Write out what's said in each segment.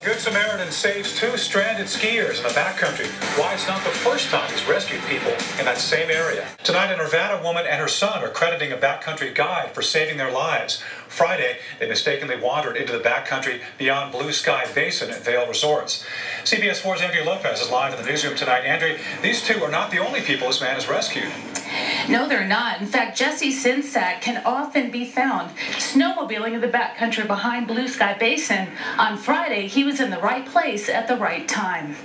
Good Samaritan saves two stranded skiers in the backcountry. Why it's not the first time he's rescued people in that same area. Tonight, a Nevada woman and her son are crediting a backcountry guide for saving their lives. Friday, they mistakenly wandered into the backcountry beyond Blue Sky Basin at Vail Resorts. CBS 4's Andrea Lopez is live in the newsroom tonight. Andrea, these two are not the only people this man has rescued. No, they're not. In fact, Jesse Sinsack can often be found snowmobiling in the backcountry behind Blue Sky Basin. On Friday, he was in the right place at the right time.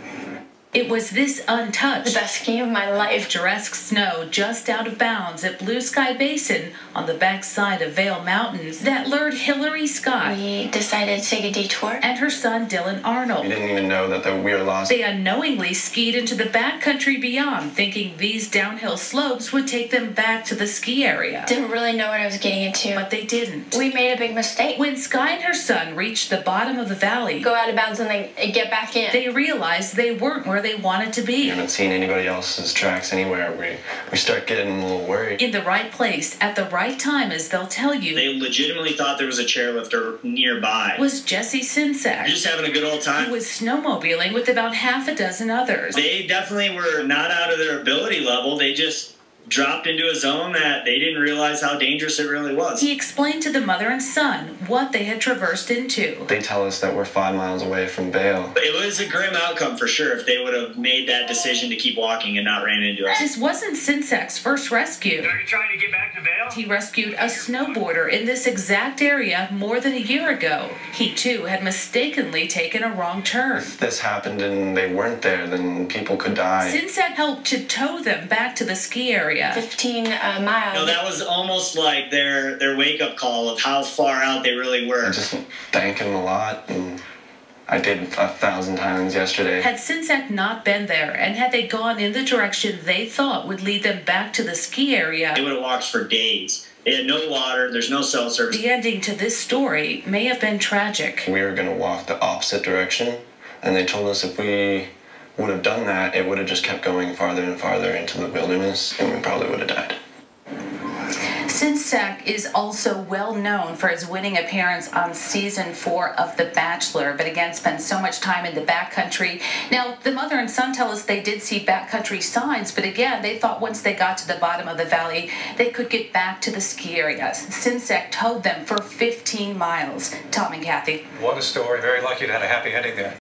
It was this untouched, the best ski of my life, picturesque snow just out of bounds at Blue Sky Basin on the backside of Vail Mountains that lured Hillary Scott. We decided to take a detour. And her son Dylan Arnold. We didn't even know that we were lost. They unknowingly skied into the backcountry beyond, thinking these downhill slopes would take them back to the ski area. Didn't really know what I was getting into. But they didn't. We made a big mistake. When Sky and her son reached the bottom of the valley, go out of bounds and then get back in, they realized they weren't where they wanted to be. We haven't seen anybody else's tracks anywhere. We start getting a little worried. In the right place at the right time, as they'll tell you. They legitimately thought there was a chairlifter nearby. Was Jesse Sinsack. You're just having a good old time. He was snowmobiling with about half a dozen others. They definitely were not out of their ability level. They just dropped into a zone that they didn't realize how dangerous it really was. He explained to the mother and son what they had traversed into. They tell us that we're 5 miles away from Vail. It was a grim outcome for sure if they would have made that decision to keep walking and not ran into us. This wasn't Sinsack's first rescue. Are you trying to get back to Vail? He rescued a snowboarder in this exact area more than a year ago. He too had mistakenly taken a wrong turn. If this happened and they weren't there, then people could die. Sinsack helped to tow them back to the ski area. 15 miles. No, that was almost like their wake-up call of how far out they really were. I just thank him a lot, and I did 1,000 times yesterday. Had Sinsack not been there, and had they gone in the direction they thought would lead them back to the ski area, they would have walked for days. They had no water, there's no cell service. The ending to this story may have been tragic. We were going to walk the opposite direction, and they told us if we would have done that, it would have just kept going farther and farther into the wilderness, and we probably would have died. Sinsack is also well known for his winning appearance on season 4 of The Bachelor, but again spent so much time in the backcountry. Now, the mother and son tell us they did see backcountry signs, but again, they thought once they got to the bottom of the valley, they could get back to the ski areas. Sinsack towed them for 15 miles. Tom and Kathy. What a story. Very lucky to have a happy ending there.